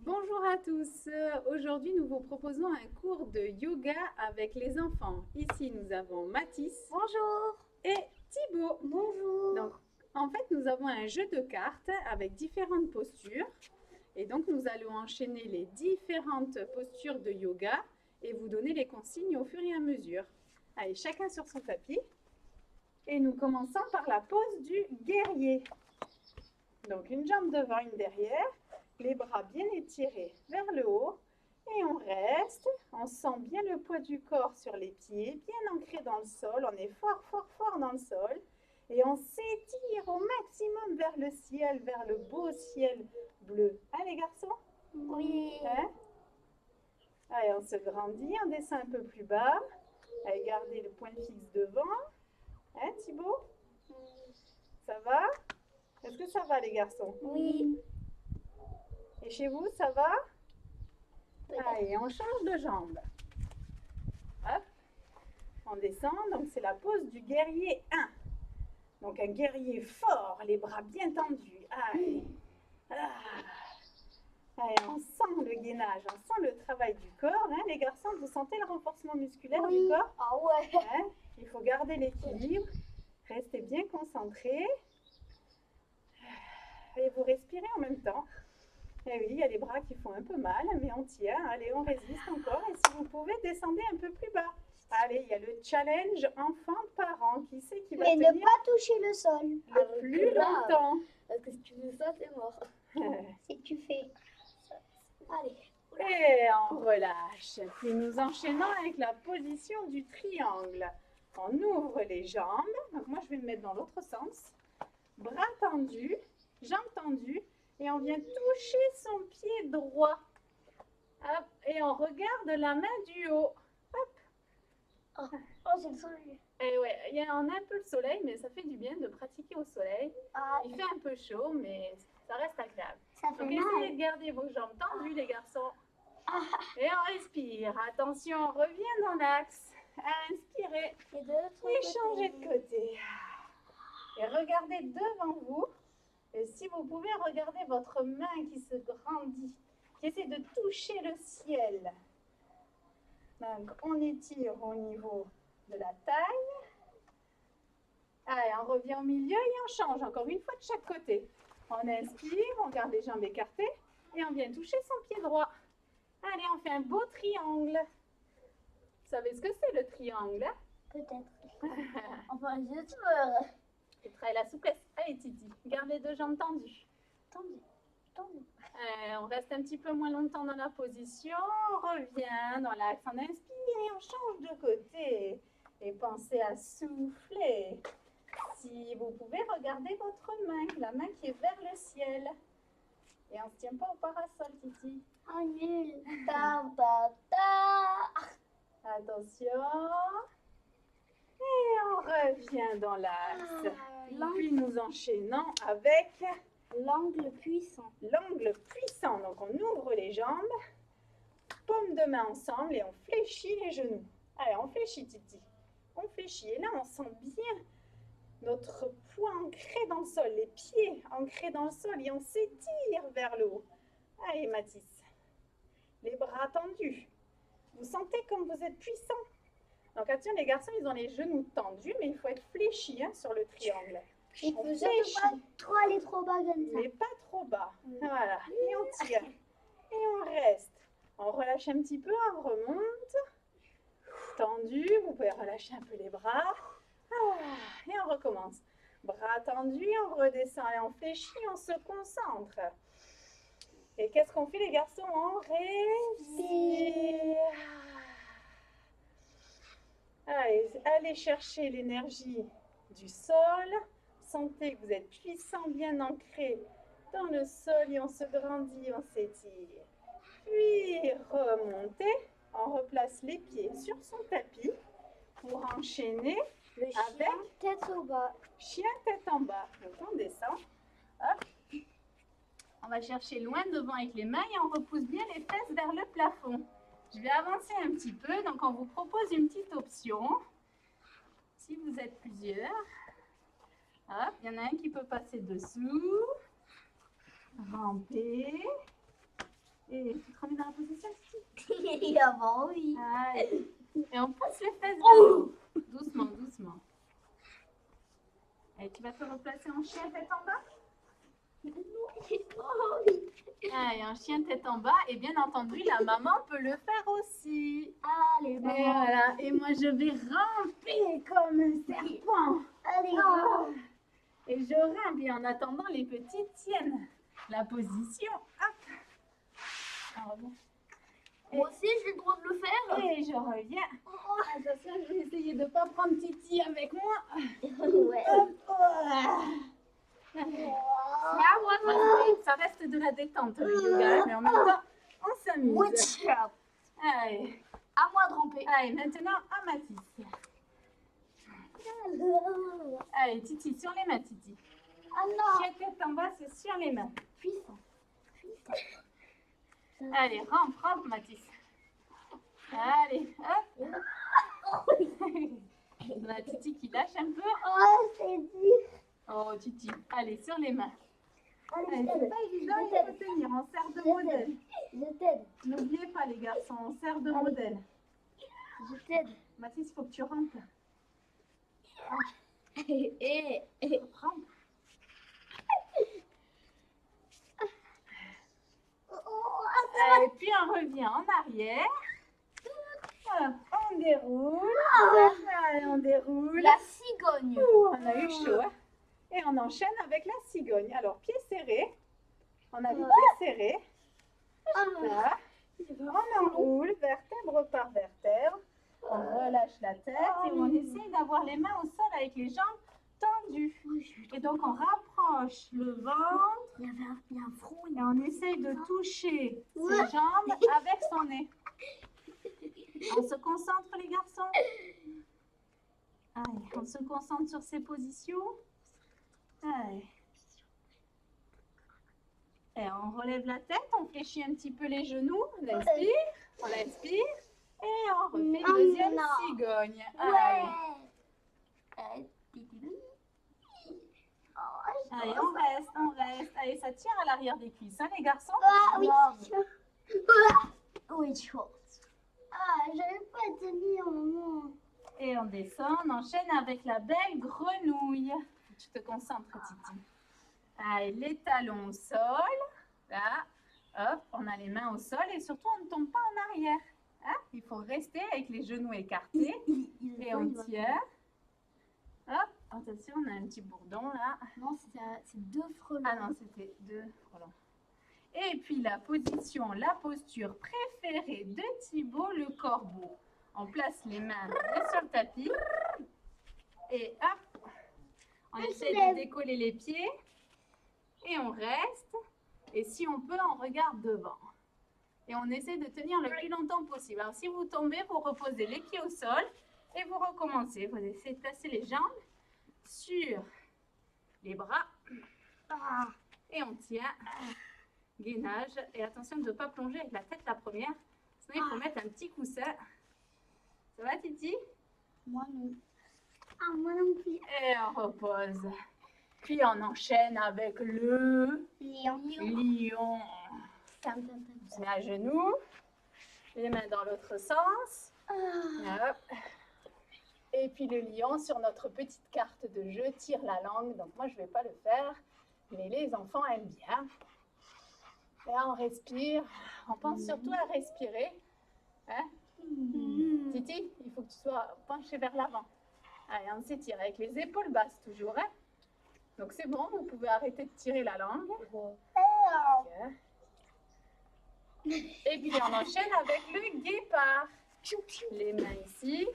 Bonjour à tous. Aujourd'hui, nous vous proposons un cours de yoga avec les enfants. Ici, nous avons Mathis. Bonjour. Et Thibaut. Bonjour. Donc, en fait, nous avons un jeu de cartes avec différentes postures. Et donc, nous allons enchaîner les différentes postures de yoga et vous donner les consignes au fur et à mesure. Allez, chacun sur son tapis. Et nous commençons par la pose du guerrier. Donc, une jambe devant, une derrière. Les bras bien étirés vers le haut et on reste, on sent bien le poids du corps sur les pieds, bien ancré dans le sol, on est fort, fort, fort dans le sol et on s'étire au maximum vers le ciel, vers le beau ciel bleu. Hein les garçons? Oui. Hein? Allez, on se grandit, on descend un peu plus bas. Allez, gardez le point fixe devant. Hein Thibaut? Ça va? Est-ce que ça va les garçons? Oui. Et chez vous, ça va? Allez, on change de jambe. Hop. On descend, donc c'est la pose du guerrier 1. Donc un guerrier fort, les bras bien tendus. Allez. Ah. Allez, on sent le gainage, on sent le travail du corps. Hein, les garçons, vous sentez le renforcement musculaire du corps? Ah ouais. Hein, il faut garder l'équilibre. Restez bien concentrés. Et vous respirez en même temps. Et oui, il y a les bras qui font un peu mal, mais on tient. Allez, on résiste encore. Et si vous pouvez, descendez un peu plus bas. Allez, il y a le challenge enfant-parent. Qui c'est qui va Mais tenir ne pas toucher le sol. le plus longtemps? Parce que si tu fais ça, c'est mort. Si tu fais ça. Allez. Et on relâche. Puis nous enchaînons avec la position du triangle. On ouvre les jambes. Donc moi, je vais me mettre dans l'autre sens. Bras tendus, jambes tendues. Et on vient toucher son pied droit. Hop, et on regarde la main du haut. Hop. Oh, c'est le soleil. Et ouais, on a un peu le soleil, mais ça fait du bien de pratiquer au soleil. Ah, Il fait un peu chaud, mais ça reste agréable. ça fait Donc essayez mal. de garder vos jambes tendues, les garçons. Et on respire. Attention, on revient dans l'axe. Inspirez. Et changez de côté. Et regardez devant vous. Et si vous pouvez, regardez votre main qui se grandit, qui essaie de toucher le ciel. Donc, on étire au niveau de la taille. Allez, on revient au milieu et on change encore une fois de chaque côté. On inspire, on garde les jambes écartées et on vient toucher son pied droit. Allez, on fait un beau triangle. Vous savez ce que c'est le triangle? Peut-être. Enfin, j'espère. Tu travailles la souplesse. Allez, Titi, garde les deux jambes tendues. Tendu. On reste un petit peu moins longtemps dans la position. On revient dans l'axe. On inspire et on change de côté. Et pensez à souffler. Si vous pouvez, regardez votre main, la main qui est vers le ciel. Et on ne se tient pas au parasol, Titi. Oh, nul. Ta, ta, ta. Attention. Et on revient dans l'axe. Puis nous enchaînons avec L'angle puissant. l'angle puissant. Donc on ouvre les jambes, paumes de main ensemble et on fléchit les genoux. Allez, on fléchit, Titi. On fléchit. Et là, on sent bien notre poids ancré dans le sol, les pieds ancrés dans le sol et on s'étire vers le haut. Allez, Mathis. Les bras tendus. Vous sentez comme vous êtes puissant. Donc attention, les garçons, ils ont les genoux tendus, mais il faut être fléchi sur le triangle. Il On faut fléchit, surtout pas trop aller trop bas comme ça. mais pas trop bas. Voilà, et on tire. Et on reste. On relâche un petit peu, on remonte. Tendu, vous pouvez relâcher un peu les bras. Et on recommence. Bras tendus, on redescend et on fléchit, on se concentre. Et qu'est-ce qu'on fait les garçons? On respire. Allez chercher l'énergie du sol. Sentez que vous êtes puissant, bien ancré dans le sol et on se grandit, on s'étire. Puis remontez, on replace les pieds sur son tapis pour enchaîner Le chien, avec tête au bas. chien tête en bas. Donc on descend. Hop. On va chercher loin devant avec les mains et on repousse bien les fesses vers le plafond. Je vais avancer un petit peu, donc on vous propose une petite option. Si vous êtes plusieurs, hop, il y en a un qui peut passer dessous, ramper et dans la position ici. Ah bon, oui. Allez. Et on pousse les fesses vers Oh. le haut. Doucement, doucement. Et tu vas te replacer en chien tête en bas. Oh, oui. Allez, en chien tête en bas. Et bien entendu, la maman peut le faire aussi. Allez, Et maman. voilà. Et moi, je vais ramper comme un serpent. Allez, Ah. maman. Et je rampe. Et en attendant, les petits tiennent la position. Hop. On revient. Moi aussi, j'ai le droit de le faire. Et je reviens. Attention, je vais essayer de ne pas prendre Titi avec moi. Ouais. Hop. C'est à moi de faire. Ça reste de la détente, le yoga, mais en même temps, on s'amuse. Watch out. Allez. À moi de ramper. Allez, maintenant à Mathis. Allez, Titi, sur les mains, Titi. Ah non. Chien tête en bas, c'est sur les mains. Puissant. Allez, rampe, rampe, Mathis. Allez, hop. On a Titi qui lâche un peu. Oh, c'est dur. Oh, Titi. Allez, sur les mains. Allez, Allez, je c'est t'aide. pas évident, il faut tenir. On sert de modèle. Je t'aide. N'oubliez pas, les garçons, on sert de Allez. modèle. Je t'aide. Mathis, il faut que tu rampes. Et Rampe. Et puis on revient en arrière. Hop, on déroule. Allez, on déroule. la cigogne. Ouh, on a eu chaud. Hein. Et on enchaîne avec la cigogne. Alors, pieds serrés. On a les pieds serrés. Là. On enroule vertèbre par vertèbre. On relâche la tête et on essaye d'avoir les mains au sol avec les jambes tendues. Et donc, on rapproche le ventre. Il y a un front. Et on essaye de toucher ses jambes avec son nez. On se concentre, les garçons. Allez, on se concentre sur ces positions. Allez. Et on relève la tête, on fléchit un petit peu les genoux. On inspire. Et on refait une deuxième cigogne. Allez. Allez, on reste. Allez, ça tire à l'arrière des cuisses, hein, les garçons. Ah oui. Oui, chaud. Ah, j'avais pas tenu un moment. Et on descend, on enchaîne avec la belle grenouille. Tu te concentres, Titi. Allez, les talons au sol. Là, hop, on a les mains au sol et surtout, on ne tombe pas en arrière. Hein? Il faut rester avec les genoux écartés. Et on tient. Hop, attention, on a un petit bourdon là. Non, c'est deux frelons. Ah non, c'était deux frelons. Et puis la posture préférée de Thibaut, le corbeau. On place les mains sur le tapis. Et hop, on essaie de décoller les pieds. Et on reste. Et si on peut, on regarde devant. Et on essaie de tenir le plus longtemps possible. Alors si vous tombez, vous reposez les pieds au sol. Et vous recommencez. Vous essayez de placer les jambes sur les bras. Et on tient. Gainage. Et attention de ne pas plonger avec la tête la première. Sinon, il faut mettre un petit coussin. Ça va, Titi? Moi non. Ah, moi non plus. Et on repose. Puis on enchaîne avec le lion. On se met à genoux. Les mains dans l'autre sens. Hop. Et puis le lion, sur notre petite carte de jeu, tire la langue. Donc moi, je ne vais pas le faire. Mais les enfants aiment bien. Là, on respire. On pense surtout à respirer. Hein? Titi, il faut que tu sois penché vers l'avant. Allez, on s'étire avec les épaules basses toujours. Hein? Donc c'est bon, vous pouvez arrêter de tirer la langue. Okay. Et puis on enchaîne avec le guépard. Les mains ici.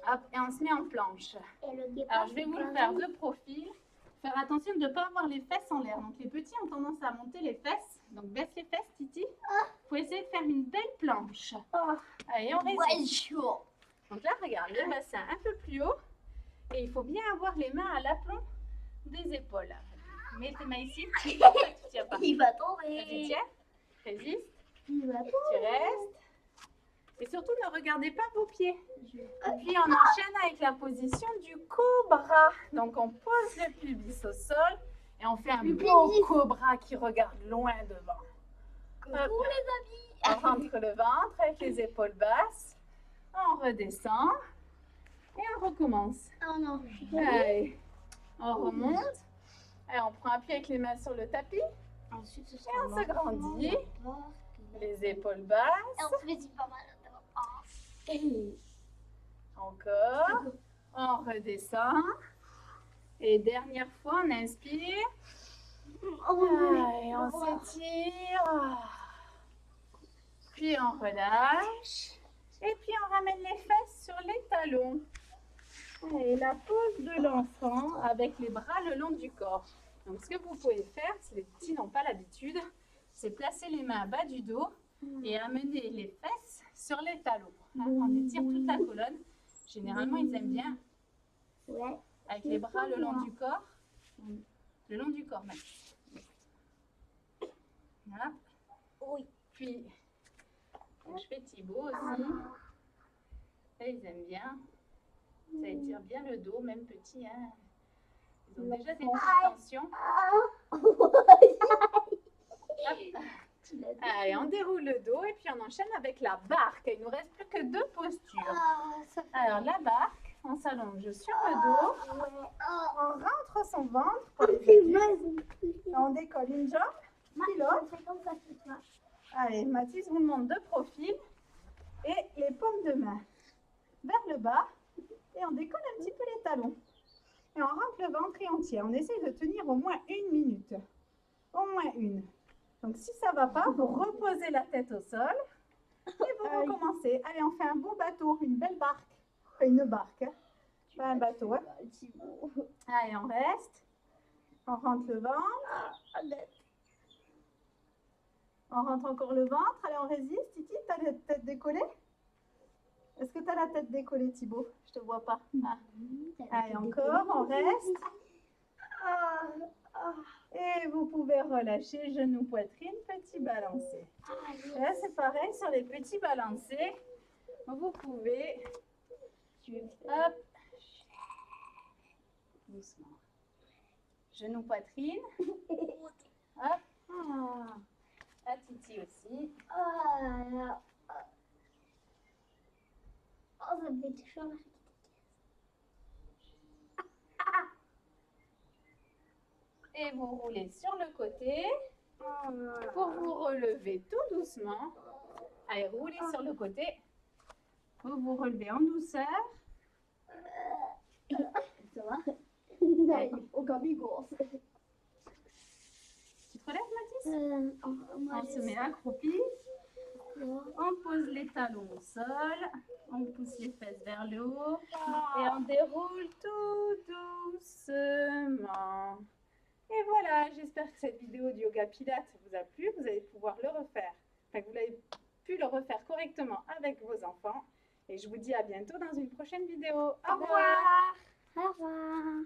Hop, et on se met en planche. Alors je vais vous le faire de profil. Faire attention de ne pas avoir les fesses en l'air. Donc les petits ont tendance à monter les fesses. Donc baisse les fesses, Titi. Il faut essayer de faire une belle planche. Allez, on résiste. Donc là, regarde, le bassin un peu plus haut. Et il faut bien avoir les mains à l'aplomb des épaules. Mets tes mains ici. Tu tiens pas. Il va tomber. Tu tiens. Résiste. Il va tomber. Tu restes. Et surtout, ne regardez pas vos pieds. Puis on enchaîne avec la position du cobra. Donc on pose le pubis au sol et on fait un beau cobra qui regarde loin devant. Coucou les amis. On rentre le ventre avec les épaules basses. On redescend. Et on recommence. Oh non. Allez, on remonte. Et on prend appui avec les mains sur le tapis. Ensuite, ce Et on s'agrandit. Et Les épaules basses. on se fait pas mal. Encore. On redescend. Et dernière fois, on inspire. Allez, on s'étire. Puis on relâche. Et puis on ramène les fesses sur les talons. Et la pose de l'enfant avec les bras le long du corps. Donc ce que vous pouvez faire, si les petits n'ont pas l'habitude, c'est placer les mains bas du dos et amener les fesses sur les talons. On étire toute la colonne. Généralement, ils aiment bien Ouais. avec les bras le long du corps. Le long du corps même. Voilà. Oui. Puis, je fais Thibaut aussi. Ça, ils aiment bien. Ça étire bien le dos, même petit. Hein. Ils ont déjà des petites tensions. Hop. Allez, on déroule le dos et puis on enchaîne avec la barque. Il nous reste plus que 2 postures. Alors, la barque, on s'allonge sur le dos. On rentre son ventre pour les adultes. On décolle une jambe, puis l'autre. Allez, Mathis vous montre de profil. Et les paumes de main vers le bas. Et on décolle un petit peu les talons. Et on rentre le ventre et on tient. On essaie de tenir au moins 1 minute. Au moins une. Donc si ça ne va pas, vous reposez la tête au sol. Et vous recommencez. Allez, on fait un beau bateau, une belle barque. Enfin, une barque. Hein. Pas un bateau. Hein. Allez, on reste. On rentre le ventre. On rentre encore le ventre. Allez, on résiste. Titi, tu as la tête décollée? Est-ce que tu as la tête décollée, Thibaut? Je ne te vois pas. Ah. Allez, encore, on reste. Et vous pouvez relâcher genou, poitrine, petit balancé. Là, c'est pareil sur les petits balancés. Vous pouvez... Hop. Doucement. Genou, poitrine. Hop. À Titi aussi. Ça me fait tout chaud. Et vous roulez sur le côté pour vous relever tout doucement. Allez, roulez sur le côté. Vous vous relevez en douceur. Ça va? Aucun bigot. Tu te relèves, Mathis? On se met accroupi. On pose les talons au sol. On pousse les fesses vers le haut. Et on déroule tout doucement. Et voilà, j'espère que cette vidéo du yoga pilates vous a plu. Vous allez pouvoir le refaire. Enfin, vous avez pu le refaire correctement avec vos enfants. Et je vous dis à bientôt dans une prochaine vidéo. Au revoir. Au revoir.